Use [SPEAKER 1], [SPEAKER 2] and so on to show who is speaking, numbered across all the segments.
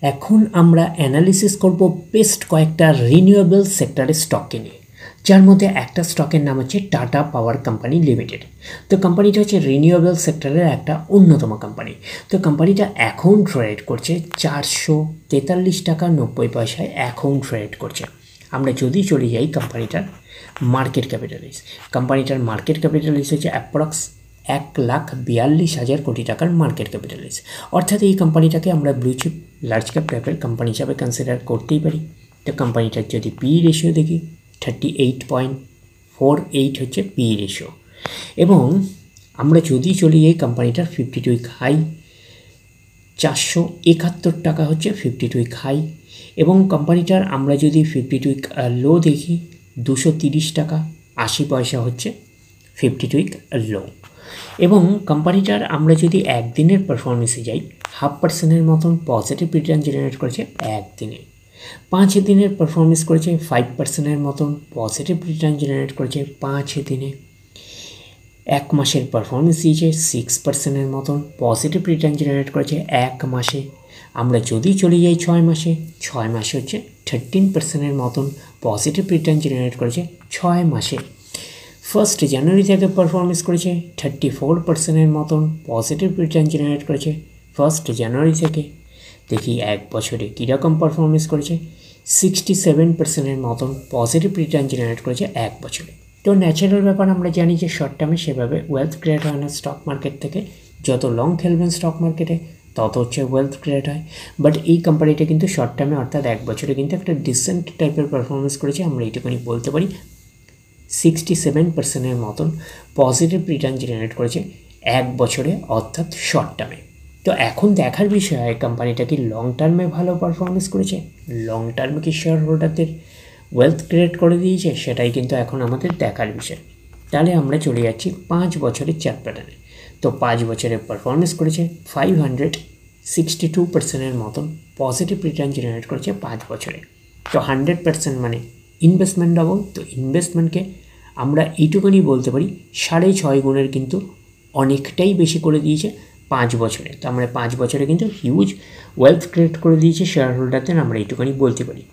[SPEAKER 1] এখন আমরা অ্যানালিসিস করব বেস্ট কয়েকটা রিনিউয়েবল সেক্টরের স্টককে নিয়ে, যার মধ্যে একটা স্টকের নাম হচ্ছে টাটা পাওয়ার কোম্পানি লিমিটেড। তো কোম্পানিটা হচ্ছে রিনিউয়েবল সেক্টরের একটা অন্যতম কোম্পানি। তো কোম্পানিটা এখন ট্রেড করছে 443 টাকা 90 পয়সায় এখন ট্রেড করছে। আমরা যদি চলে যাই কোম্পানিটার মার্কেট ক্যাপিটালাইজ, কোম্পানিটার মার্কেট ক্যাপিটালাইজ হচ্ছে অ্যাপ্রক্স 1,42,000 কোটি টাকার মার্কেট ক্যাপিটালাইজ। অর্থাৎ এই কোম্পানিটাকে আমরা ব্লু চিপ লার্জ ক্যাপ টাইপের কোম্পানি হিসাবে কনসিডার করতেই পারি। তো কোম্পানিটার যদি পি রেশিও দেখি 38.48 হচ্ছে পি রেশিও। এবং আমরা যদি চলে যাই কোম্পানিটার 52 উইক হাই 471 টাকা হচ্ছে 52 উইক হাই। এবং কোম্পানিটার আমরা যদি 52 উইক লো দেখি 230 টাকা 80 পয়সা হচ্ছে 52 উইক লো। এবং কোম্পানিটার আমরা যদি একদিনের পারফরমেন্সে যাই 0.5% মতন পজিটিভ রিটার্ন জেনারেট করেছে একদিনে। 5 দিনের পারফরমেন্স করেছে 5% মতন পজিটিভ রিটার্ন জেনারেট করেছে 5 দিনে। 1 মাসের পারফরমেন্স দিয়েছে 6% মতন পজিটিভ রিটার্ন জেনারেট করেছে 1 মাসে। আমরা যদি চলে যাই 6 মাসে, 6 মাসে হচ্ছে 13% মতন পজিটিভ রিটার্ন জেনারেট করেছে 6 মাসে। 1 জানুয়ারি থেকে পারফরমেন্স করেছে 34% মতন পজিটিভ রিটার্ন জেনারেট করেছে 1 জানুয়ারি থেকে। দেখি 1 বছরে কীরকম পারফরমেন্স করেছে, 67% মতন পজিটিভ রিটার্ন জেনারেট করেছে 1 বছরে। তো ন্যাচারাল ব্যাপার, আমরা জানি যে শর্ট টার্মে সেভাবে ওয়েলথ ক্রিয়েট হয় না স্টক মার্কেট থেকে। যত লং খেলবেন স্টক মার্কেটে তত হচ্ছে ওয়েলথ ক্রিয়েট হয়। বাট এই কোম্পানিটা কিন্তু শর্ট টার্মে অর্থাৎ 1 বছরে কিন্তু একটা ডিসেন্ট টাইপের পারফরমেন্স করেছে। আমরা এইটুকুনি বলতে পারি 67% মতন পজিটিভ রিটার্ন জেনারেট করেছে 1 বছরে অর্থাৎ শর্ট টার্মে। তো এখন দেখার বিষয় হয় কোম্পানিটা কি লং টার্মে ভালো পারফরমেন্স করেছে, লং টার্মে কি শেয়ার হোল্ডারদের ওয়েলথ ক্রিয়েট করে দিয়েছে, সেটাই কিন্তু এখন আমাদের দেখার বিষয়। তাহলে আমরা চলে যাচ্ছি 5 বছরের চার্ট প্যাটার্নে। তো 5 বছরে পারফরমেন্স করেছে 562% মতন পজিটিভ রিটার্ন জেনারেট করেছে 5 বছরে। তো 100% মানে ইনভেস্টমেন্ট ডবল। তো ইনভেস্টমেন্টকে আমরা এইটুকুনি বলতে পারি 6.5 গুণের কিন্তু অনেকটাই বেশি করে দিয়েছে 5 বছরে। তো আমরা 5 বছরে কিন্তু হিউজ ওয়েলথ ক্রিয়েট করে দিয়েছে শেয়ার হোল্ডারদের, আমরা এইটুকুনি বলতে পারি।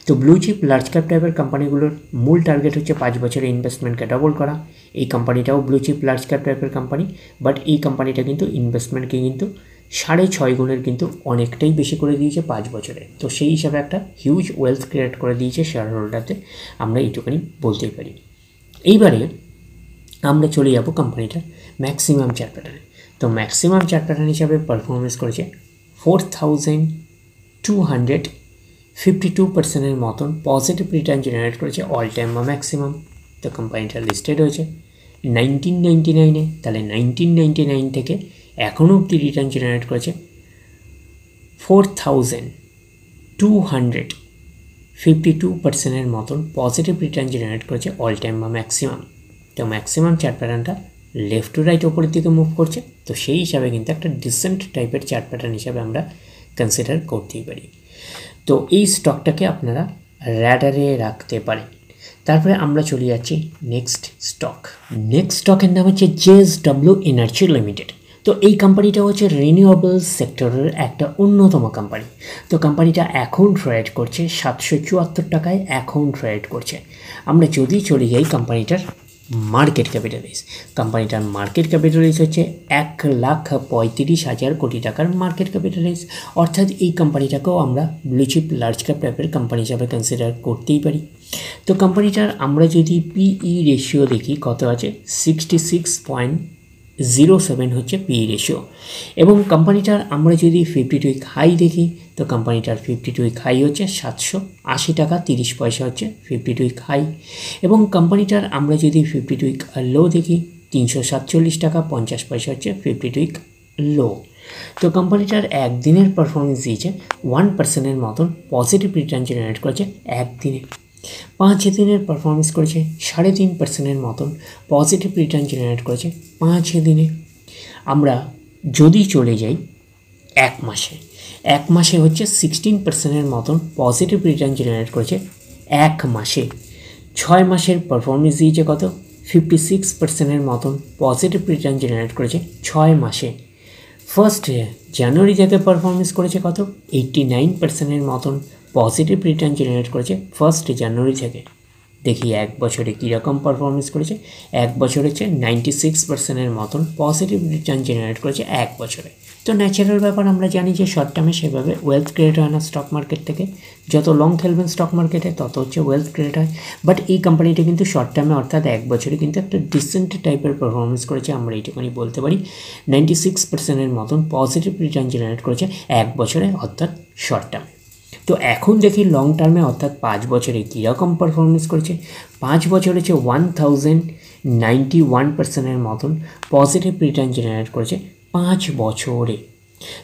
[SPEAKER 1] তো ব্লু চিপ লার্জ ক্যাপ টাইপের কোম্পানিগুলোর মূল টার্গেট হচ্ছে 5 বছরে ইনভেস্টমেন্টকে ডবল করা। এই কোম্পানিটাও ব্লু চিপ লার্জ ক্যাপ টাইপের কোম্পানি, বাট এই কোম্পানিটা কিন্তু ইনভেস্টমেন্টকে কিন্তু 6.5 গুণের কিন্তু অনেকটাই বেশি করে দিয়েছে 5 বছরে। তো সেই হিসাবে একটা হিউজ ওয়েলথ ক্রিয়েট করে দিয়েছে শেয়ার হোল্ডারদের, আমরা এইটুকুনি বলতেই পারি। এইবারে আমরা চলে যাব কোম্পানিটার ম্যাক্সিমাম চার্ট প্যাটার্নে। তো ম্যাক্সিমাম চার্ট প্যাটার্ন হিসাবে পারফরমেন্স করেছে 4,252% মতন পজিটিভ রিটার্ন জেনারেট করেছে অল টাইম বা ম্যাক্সিমাম। তো কোম্পানিটা লিস্টেড হয়েছে 1999-এ। তাহলে 1999 থেকে এখনও অবধি রিটার্ন জেনারেট করেছে 4,252% মতন পজিটিভ রিটার্ন জেনারেট করেছে অল টাইম বা ম্যাক্সিমাম। তো ম্যাক্সিমাম চার্ট প্যাটার্নটা লেফট টু রাইট ওপরের দিকে মুভ করছে। তো সেই হিসাবে কিন্তু একটা ডিসেন্ট টাইপের চার্ট প্যাটার্ন হিসাবে আমরা কনসিডার করতেই পারি। তো এই স্টকটাকে আপনারা র্যাডারে রাখতে পারেন। তারপরে আমরা চলে যাচ্ছি নেক্সট স্টক। নেক্সট স্টকের নাম হচ্ছে JSW এনার্জি লিমিটেড। তো এই কোম্পানিটা হচ্ছে রিনিউয়েবল সেক্টরের একটা অন্যতম কোম্পানি। তো কোম্পানিটা এখন ট্রেড করছে 774 টাকায় এখন ট্রেড করছে। আমরা যদি চলে যাই কোম্পানিটার মার্কেট ক্যাপিটালাইজ, কোম্পানিটার মার্কেট ক্যাপিটালাইজ হচ্ছে 1,35,000 কোটি টাকার মার্কেট ক্যাপিটালাইজ। অর্থাৎ এই কোম্পানিটাকেও আমরা ব্লু চিপ লার্জ ক্যাপ টাইপের কোম্পানি হিসাবে কনসিডার করতেই পারি। তো কোম্পানিটার আমরা যদি পিই রেশিও দেখি কত আছে, 66.07 হচ্ছে পিই রেশিও। এবং কোম্পানিটার আমরা যদি 52 উইক হাই দেখি, তো কোম্পানিটার 52 উইক হাই হচ্ছে 780 টাকা 30 পয়সা হচ্ছে 52 উইক হাই। এবং কোম্পানিটার আমরা যদি 52 উইক লো দেখি 347 টাকা 50 পয়সা হচ্ছে 52 উইক লো। তো কোম্পানিটার একদিনের পারফরমেন্স দিয়েছে 1%-এর মতন পজিটিভ রিটার্ন জেনারেট করেছে একদিনে। 5 দিনের পারফরমেন্স করেছে 3.5%-এর মতন পজিটিভ রিটার্ন জেনারেট করেছে 5 দিনে। আমরা যদি চলে যাই 1 মাসে, 1 মাসে হচ্ছে 16%-এর মতন পজিটিভ রিটার্ন জেনারেট করেছে 1 মাসে। 6 মাসের পারফরমেন্স দিয়েছে কত, 56%-এর মতন পজিটিভ রিটার্ন জেনারেট করেছে 6 মাসে। ফার্স্ট জানুয়ারি থেকে পারফরমেন্স করেছে কত 89%-এর মতন পজিটিভ রিটার্ন জেনারেট করেছে ফার্স্ট জানুয়ারি থেকে। দেখি এক বছরে কীরকম পারফরমেন্স করেছে। এক বছর হচ্ছে 96%-এর মতন পজিটিভ রিটার্ন জেনারেট করেছে এক বছরে। তো ন্যাচারাল ব্যাপার, আমরা জানি যে শর্ট টার্মে সেভাবে ওয়েলথ ক্রিয়েট হয় না স্টক মার্কেট থেকে। যত লং খেলবেন স্টক মার্কেটে তত হচ্ছে ওয়েলথ ক্রিয়েট হয়। বাট এই কোম্পানিটা কিন্তু শর্ট টার্মে অর্থাৎ এক বছরে কিন্তু একটা ডিসেন্ট টাইপের পারফরমেন্স করেছে, আমরা এইটুকুনি বলতে পারি। 96%-এর মতন পজিটিভ রিটার্ন জেনারেট করেছে এক বছরে অর্থাৎ শর্ট টার্মে। তো এখন দেখি লং টার্মে অর্থাৎ 5 বছরে কীরকম পারফরমেন্স করেছে। 5 বছর হচ্ছে 1091%-এর মতন পজিটিভ রিটার্ন জেনারেট করেছে 5 বছরে।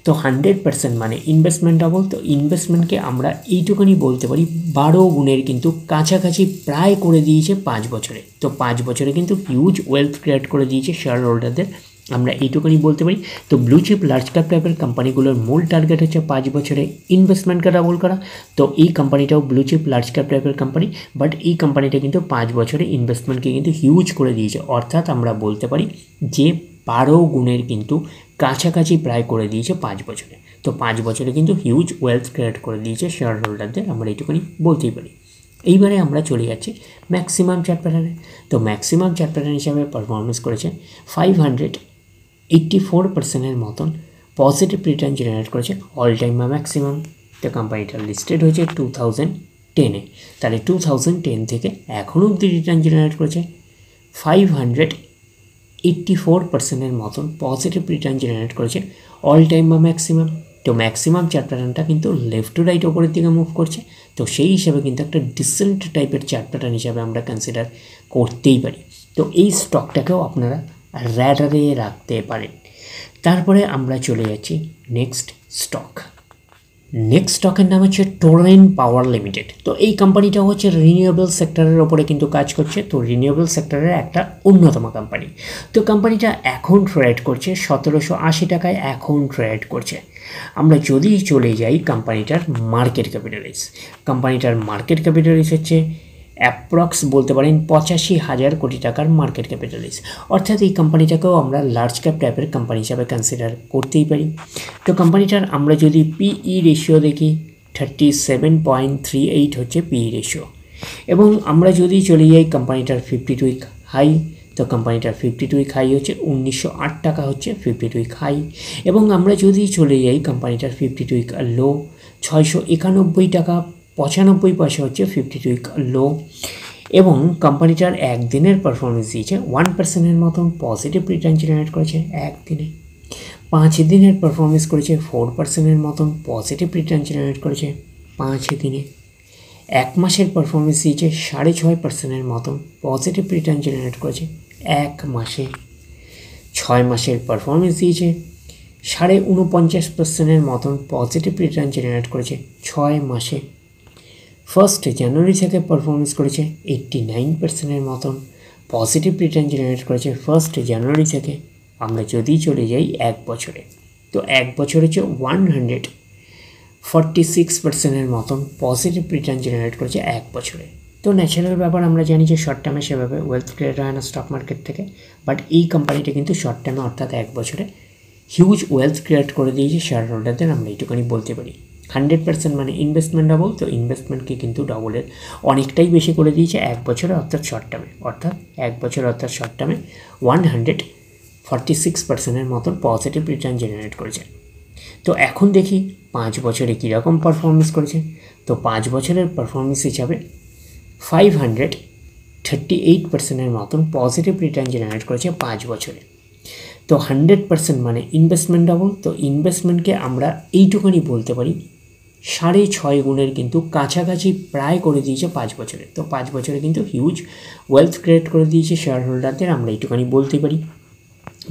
[SPEAKER 1] তো 100% মানে ইনভেস্টমেন্ট ডাবল। তো ইনভেস্টমেন্টকে আমরা এইটুকুনি বলতে পারি 12 গুণের কিন্তু কাছাকাছি প্রায় করে দিয়েছে 5 বছরে। তো 5 বছরে কিন্তু হিউজ ওয়েলথ ক্রিয়েট করে দিয়েছে শেয়ার হোল্ডারদের, আমরা এইটুকুনি বলতে পারি। তো ব্লু চিপ লার্জ ক্যাপ টাইপের কোম্পানিগুলোর মূল টার্গেট হচ্ছে 5 বছরে ইনভেস্টমেন্টকে ডাবল করা। তো এই কোম্পানিটাও ব্লু চিপ লার্জ ক্যাপ টাইপের কোম্পানি, বাট এই কোম্পানিটা কিন্তু 5 বছরে ইনভেস্টমেন্টকে কিন্তু হিউজ করে দিয়েছে, অর্থাৎ আমরা বলতে পারি যে 12 গুণের কিন্তু কাছাকাছি প্রায় করে দিয়েছে 5 বছরে। তো 5 বছরে কিন্তু হিউজ ওয়েলথ ক্রিয়েট করে দিয়েছে শেয়ার হোল্ডারদের, আমরা এইটুকুনি বলতেই পারি। এইবারে আমরা চলে যাচ্ছি ম্যাক্সিমাম চার্ট প্যাটার্নে। তো ম্যাক্সিমাম চার্ট প্যাটার্ন হিসাবে পারফরমেন্স করেছে 584%-এর মতন পজিটিভ রিটার্ন জেনারেট করেছে অল টাইম ম্যাক্সিমাম। তো কোম্পানিটা লিস্টেড হয়েছে 2010-এ, তাহলে 2010 থেকে এখনও অবধি রিটার্ন জেনারেট করেছে 584%-এর মতন পজিটিভ রিটার্ন জেনারেট করেছে অল টাইম বা ম্যাক্সিমাম। তো ম্যাক্সিমাম চার্ট প্যাটার্নটা কিন্তু লেফট টু রাইট ওপরের দিকে মুভ করছে, তো সেই হিসাবে কিন্তু একটা ডিসেন্ট টাইপের চার্ট প্যাটার্ন হিসাবে আমরা কনসিডার করতেই পারি। তো এই স্টকটাকেও আপনারা র্যাডারে রাখতে পারেন। তারপরে আমরা চলে যাচ্ছি নেক্সট স্টক। নেক্সট স্টকের নাম হচ্ছে টোরেন্ট পাওয়ার লিমিটেড। তো এই কোম্পানিটা হচ্ছে রিনিউয়েবল সেক্টরের ওপরে কিন্তু কাজ করছে। তো রিনিউয়েবল সেক্টরের একটা অন্যতম কোম্পানি। তো কোম্পানিটা এখন ট্রেড করছে 1780 টাকায় এখন ট্রেড করছে। আমরা যদি চলে যাই কোম্পানিটার মার্কেট ক্যাপিটালাইজ, কোম্পানিটার মার্কেট ক্যাপিটালাইজ হচ্ছে অ্যাপ্রক্স বলতে পারেন 85,000 কোটি টাকার মার্কেট ক্যাপিটালাইজ, অর্থাৎ এই কোম্পানিটাকেও আমরা লার্জ ক্যাপ টাইপের কোম্পানি হিসাবে কনসিডার করতেই পারি। তো কোম্পানিটার আমরা যদি পিই রেশিও দেখি 37.38 হচ্ছে পিই রেশিও, এবং আমরা যদি চলে যাই কোম্পানিটার 52 উইক হাই, তো কোম্পানিটার 52 উইক হাই হচ্ছে 1908 টাকা হচ্ছে 52 উইক হাই, এবং আমরা যদি চলে যাই কোম্পানিটার 52 উইক লো 691 টাকা 95 পয়সা হচ্ছে 52 উইক লো, এবং কোম্পানিটার একদিনের পারফরমেন্স দিয়েছে 1%-এর মতন পজিটিভ রিটার্ন জেনারেট করেছে একদিনে। 5 দিনের পারফরমেন্স করেছে 4%-এর মতন পজিটিভ রিটার্ন জেনারেট করেছে 5 দিনে। 1 মাসের পারফরমেন্স দিয়েছে 6.5%-এর মতন পজিটিভ রিটার্ন জেনারেট করেছে 1 মাসে। 6 মাসের পারফরমেন্স দিয়েছে 49.5%-এর মতন পজিটিভ রিটার্ন জেনারেট করেছে 6 মাসে। ফার্স্ট জানুয়ারি থেকে পারফরমেন্স করেছে 89%-এর মতন পজিটিভ রিটার্ন জেনারেট করেছে ফার্স্ট জানুয়ারি থেকে। আমরা যদি চলে যাই এক বছরে, তো এক বছর হচ্ছে 146%-এর মতন পজিটিভ রিটার্ন জেনারেট করেছে এক বছরে। তো ন্যাচারাল ব্যাপার, আমরা জানি যে শর্ট টার্মে সেভাবে ওয়েলথ ক্রিয়েট হয় না স্টক মার্কেট থেকে, বাট এই কোম্পানিটা কিন্তু শর্ট টার্মে অর্থাৎ এক বছরে হিউজ ওয়েলথ ক্রিয়েট করে দিয়েছে শেয়ার হোল্ডারদের, আমরা এইটুকুনি বলতে পারি। 100% মানে ইনভেস্টমেন্ট ডাবল। তো ইনভেস্টমেন্টকে কিন্তু ডাবলের অনেকটাই বেশি করে দিয়েছে এক বছরে অর্থাৎ শর্ট টার্মে, অর্থাৎ এক বছর অর্থাৎ শর্ট টার্মে 146%-এর মতন পজিটিভ রিটার্ন জেনারেট করেছে। তো এখন দেখি 5 বছরে কীরকম পারফরমেন্স করেছে। তো 5 বছরের পারফরমেন্স হিসাবে 538%-এর মতন পজিটিভ রিটার্ন জেনারেট করেছে 5 বছরে। তো 100% মানে ইনভেস্টমেন্ট ডাবল। তো ইনভেস্টমেন্টকে আমরা এইটুকুনি বলতে পারি 6.5 গুণের কিন্তু কাছাকাছি প্রায় করে দিয়েছে 5 বছরে। তো 5 বছরে কিন্তু হিউজ ওয়েলথ ক্রিয়েট করে দিয়েছে শেয়ার হোল্ডারদের, আমরা এইটুকুনি বলতে পারি।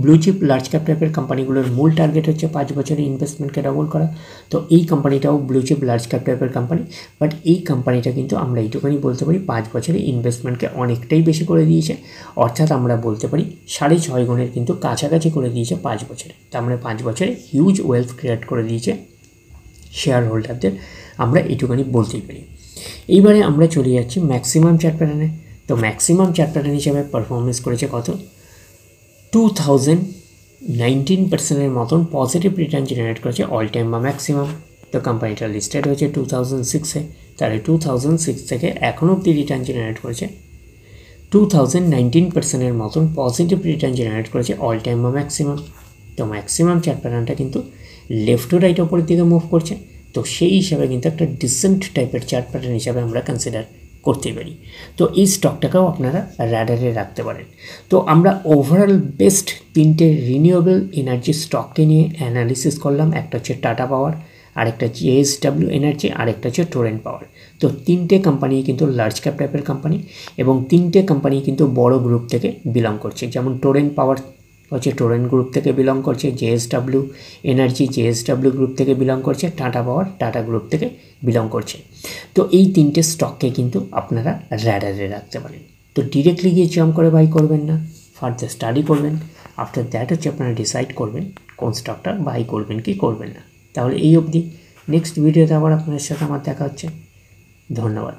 [SPEAKER 1] ব্লু চিপ লার্জ ক্যাপ টাইপের কোম্পানিগুলোর মূল টার্গেট হচ্ছে 5 বছরে ইনভেস্টমেন্টকে ডাবল করা। তো এই কোম্পানিটাও ব্লু চিপ লার্জ ক্যাপ টাইপের কোম্পানি, বাট এই কোম্পানিটা কিন্তু আমরা এইটুকুনি বলতে পারি 5 বছরে ইনভেস্টমেন্টকে অনেকটাই বেশি করে দিয়েছে, অর্থাৎ আমরা বলতে পারি 6.5 গুণের কিন্তু কাছাকাছি করে দিয়েছে 5 বছরে। তার মানে 5 বছরে হিউজ ওয়েলথ ক্রিয়েট করে দিয়েছে শেয়ার হোল্ডারদের, আমরা এইটুকুনি বলতেই পারি। এইবারে আমরা চলে যাচ্ছি ম্যাক্সিমাম চার্ট প্যাটার্নে। তো ম্যাক্সিমাম চার্ট প্যাটার্ন হিসাবে পারফরমেন্স করেছে কত 2000 19%-এর মতন পজিটিভ রিটার্ন জেনারেট করেছে অল টাইম বা ম্যাক্সিমাম। তো কোম্পানিটা লিস্টেড হয়েছে 2006-এ, তাহলে 2006 থেকে এখনও অবধি রিটার্ন জেনারেট করেছে 19%-এর মতন পজিটিভ রিটার্ন জেনারেট করেছে অল টাইম বা ম্যাক্সিমাম। তো ম্যাক্সিমাম চার্ট প্যাটার্নটা কিন্তু লেফট টু রাইট ওপরের দিকে মুভ করছে, তো সেই হিসাবে কিন্তু একটা ডিসেন্ট টাইপের চার্ট প্যাটার্ন হিসাবে আমরা কনসিডার করতে পারি। তো এই স্টকটাকেও আপনারা র্যাডারে রাখতে পারেন। তো আমরা ওভারঅল বেস্ট 3টে রিনিউয়েবল এনার্জি স্টককে নিয়ে অ্যানালিসিস করলাম। একটা হচ্ছে টাটা পাওয়ার, আরেকটা হচ্ছে JSW এনার্জি, আরেকটা হচ্ছে টোরেন্ট পাওয়ার। তো 3টে কোম্পানি কিন্তু লার্জ ক্যাপ টাইপের কোম্পানি, এবং 3টে কোম্পানি কিন্তু বড় গ্রুপ থেকে বিলং করছে। যেমন টোরেন্ট পাওয়ার হচ্ছে টোরেন্ট গ্রুপ থেকে বিলং করছে, JSW এনার্জি JSW গ্রুপ থেকে বিলং করছে, টাটা পাওয়ার টাটা গ্রুপ থেকে বিলং করছে। তো এই 3টে স্টককে কিন্তু আপনারা র্যাডারে রাখতে পারেন। তো ডিরেক্টলি গিয়ে জাম্প করে বাই করবেন না, ফার্দার স্টাডি করবেন। আফটার দ্যাট হচ্ছে আপনারা ডিসাইড করবেন কোন স্টকটা বাই করবেন কি করবেন না। তাহলে এই অবধি, নেক্সট ভিডিওতে আবার আপনাদের সাথে আমার দেখা হচ্ছে। ধন্যবাদ।